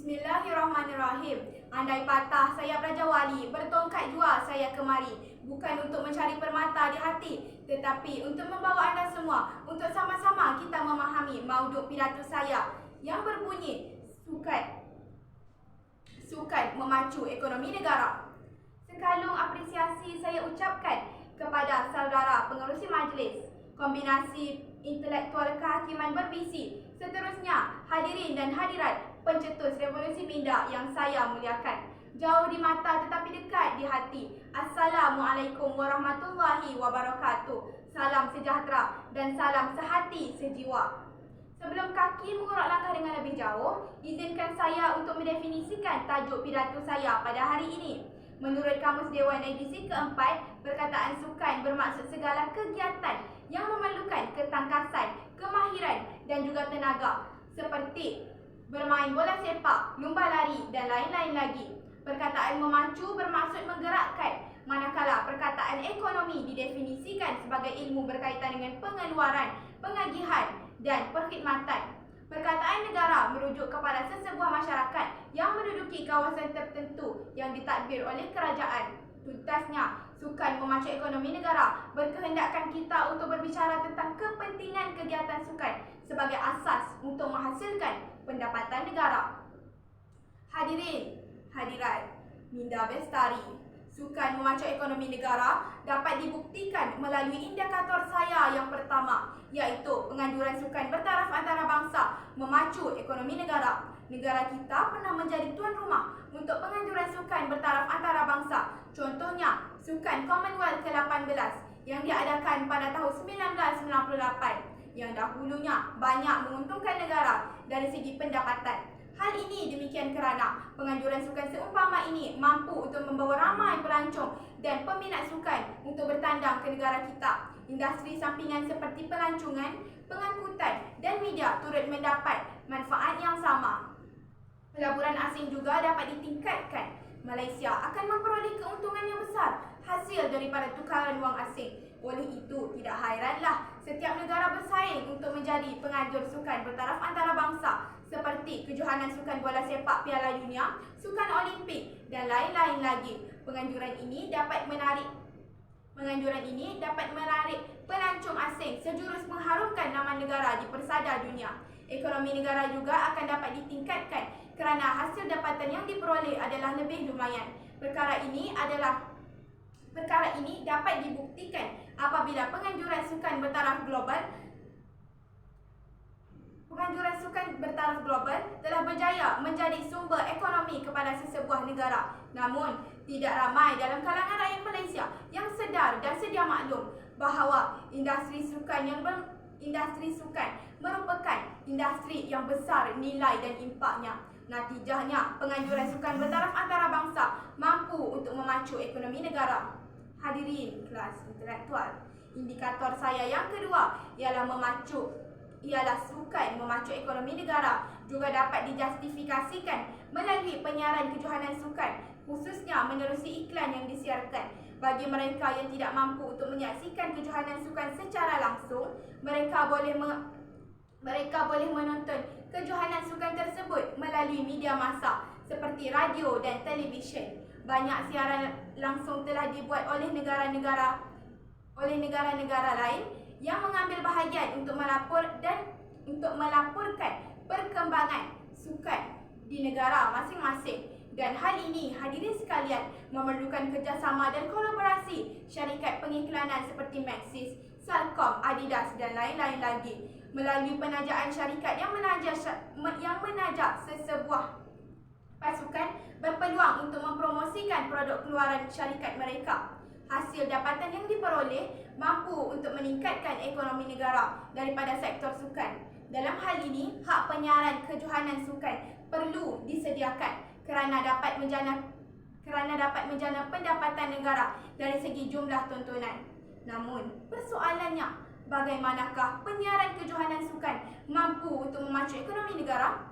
Bismillahirrahmanirrahim. Andai patah sayap Raja Wali, bertongkat jua saya kemari. Bukan untuk mencari permata di hati, tetapi untuk membawa anda semua untuk sama-sama kita memahami mauduk pidato saya yang berbunyi sukan memacu ekonomi negara. Sekalung apresiasi saya ucapkan kepada saudara pengerusi majlis, kombinasi intelektual kehakiman bervisi, seterusnya hadirin dan hadirat pencetus revolusi minda yang saya muliakan. Jauh di mata tetapi dekat di hati. Assalamualaikum warahmatullahi wabarakatuh. Salam sejahtera dan salam sehati sejiwa. Sebelum kaki mengurak langkah dengan lebih jauh, izinkan saya untuk mendefinisikan tajuk pidato saya pada hari ini. Menurut Kamus Dewan edisi keempat, perkataan sukan bermaksud segala kegiatan yang memerlukan ketangkasan, kemahiran dan juga tenaga, seperti bermain bola sepak, lumba lari dan lain-lain lagi. Perkataan memacu bermaksud menggerakkan, manakala perkataan ekonomi didefinisikan sebagai ilmu berkaitan dengan pengeluaran, pengagihan dan perkhidmatan. Perkataan negara merujuk kepada sesebuah masyarakat yang menduduki kawasan tertentu yang ditadbir oleh kerajaan. Tuntasnya, sukan memacu ekonomi negara berkehendakkan kita untuk berbicara tentang kepentingan kegiatan sukan sebagai asas untuk menghasilkan pendapatan negara. Hadirin, hadirat, minda bestari, sukan memacu ekonomi negara dapat dibuktikan melalui indikator saya yang pertama, iaitu penganjuran sukan bertaraf antarabangsa memacu ekonomi negara. Negara kita pernah menjadi tuan rumah untuk penganjuran sukan bertaraf antarabangsa. Contohnya, sukan Commonwealth ke-18 yang diadakan pada tahun 1998 yang dahulunya banyak menguntungkan negara dari segi pendapatan. Hal ini demikian kerana penganjuran sukan seumpama ini mampu untuk membawa ramai pelancong dan peminat sukan untuk bertandang ke negara kita. Industri sampingan seperti pelancongan, pengangkutan dan media turut mendapat manfaat yang sama. Pelaburan asing juga dapat ditingkatkan. Malaysia akan memperoleh keuntungan yang besar hasil daripada tukaran wang asing. Oleh itu, tidak hairanlah setiap negara bersaing untuk menjadi penganjur sukan bertaraf antarabangsa seperti kejohanan sukan bola sepak Piala Dunia, sukan Olimpik dan lain-lain lagi. Penganjuran ini dapat menarik pelancong asing sejurus mengharumkan nama negara di persada dunia. Ekonomi negara juga akan dapat ditingkatkan kerana hasil dapatan yang diperoleh adalah lebih lumayan. Perkara ini dapat dibuktikan apabila penganjuran sukan bertaraf global telah berjaya menjadi sumber ekonomi kepada sesebuah negara. Namun, tidak ramai dalam kalangan rakyat Malaysia yang sedar dan sedia maklum bahawa industri sukan merupakan industri yang besar nilai dan impaknya. Natijahnya, penganjuran sukan bertaraf antarabangsa mampu untuk memacu ekonomi negara. Hadirin kelas intelektual, indikator saya yang kedua ialah sukan memacu ekonomi negara juga dapat dijustifikasikan melalui penyiaran kejohanan sukan, khususnya menerusi iklan yang disiarkan. Bagi mereka yang tidak mampu untuk menyaksikan kejohanan sukan secara langsung, mereka boleh menonton kejohanan sukan tersebut melalui media massa seperti radio dan televisyen. Banyak siaran langsung telah dibuat oleh negara-negara lain yang mengambil bahagian untuk melaporkan perkembangan sukan di negara masing-masing. Dan hal ini, hadirin sekalian, memerlukan kerjasama dan kolaborasi syarikat pengiklanan seperti Maxis, Salcom, Adidas dan lain-lain lagi. Melalui penajaan syarikat yang menajak sesebuah pasukan berpeluang untuk mempromosikan produk keluaran syarikat mereka. Hasil dapatan yang diperoleh mampu untuk meningkatkan ekonomi negara daripada sektor sukan. Dalam hal ini, hak penyiaran kejohanan sukan perlu disediakan kerana dapat menjana pendapatan negara dari segi jumlah tontonan. Namun, persoalannya, bagaimanakah penyiaran kejohanan sukan mampu untuk memacu ekonomi negara?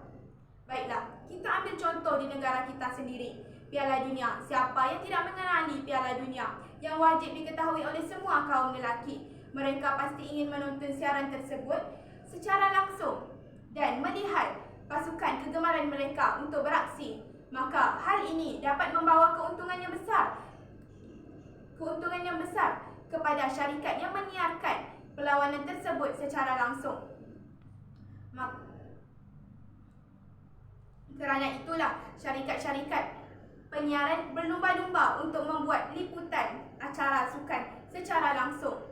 Baiklah, kita ambil contoh di negara kita sendiri. Piala Dunia. Siapa yang tidak mengenali Piala Dunia yang wajib diketahui oleh semua kaum lelaki? Mereka pasti ingin menonton siaran tersebut secara langsung dan melihat pasukan kegemaran mereka untuk beraksi, maka hal ini dapat membawa keuntungan yang besar kepada syarikat yang menyiarkan perlawanan tersebut secara langsung. Kerana itulah syarikat-syarikat penyiaran berlumba-lumba untuk membuat liputan acara sukan secara langsung.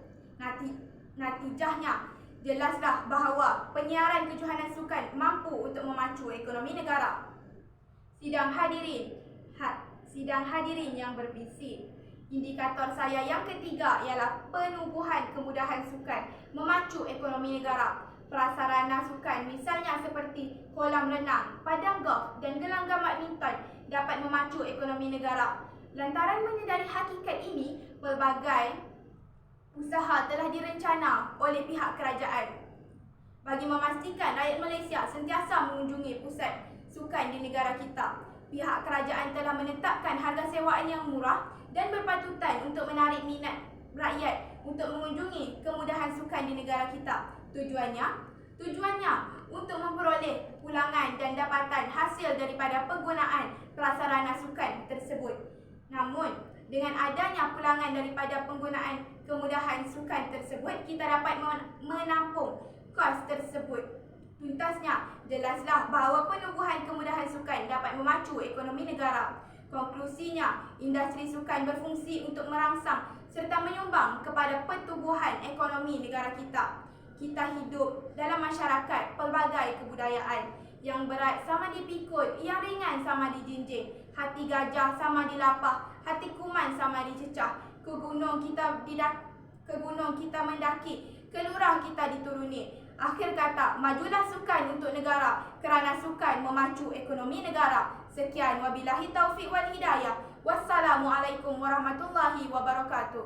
Natijahnya, jelaslah bahawa penyiaran kejohanan sukan mampu untuk memacu ekonomi negara. Sidang hadirin yang berbisi. Indikator saya yang ketiga ialah penubuhan kemudahan sukan memacu ekonomi negara. Prasarana sukan misalnya seperti kolam renang, padang golf dan gelanggang badminton dapat memacu ekonomi negara. Lantaran menyedari hakikat ini, pelbagai usaha telah direncana oleh pihak kerajaan bagi memastikan rakyat Malaysia sentiasa mengunjungi pusat sukan di negara kita. Pihak kerajaan telah menetapkan harga sewaan yang murah dan berpatutan untuk menarik minat rakyat untuk mengunjungi kemudahan sukan di negara kita. Tujuannya untuk memperoleh pulangan dan dapatan hasil daripada penggunaan prasarana sukan tersebut. Namun, dengan adanya pulangan daripada penggunaan kemudahan sukan tersebut, kita dapat menampung kos tersebut. Tuntasnya, jelaslah bahawa penubuhan kemudahan sukan dapat memacu ekonomi negara. Konklusinya, industri sukan berfungsi untuk merangsang serta menyumbang kepada pertumbuhan ekonomi negara kita. Kita hidup dalam masyarakat pelbagai kebudayaan. Yang berat sama dipikul, yang ringan sama dijinjing. Hati gajah sama dilapah, hati kuman sama dicecah. Ke gunung kita mendaki, ke lurah kita dituruni. Akhir kata, majulah sukan untuk negara kerana sukan memacu ekonomi negara. Sekian, wabillahi taufiq wal hidayah. Wassalamualaikum warahmatullahi wabarakatuh.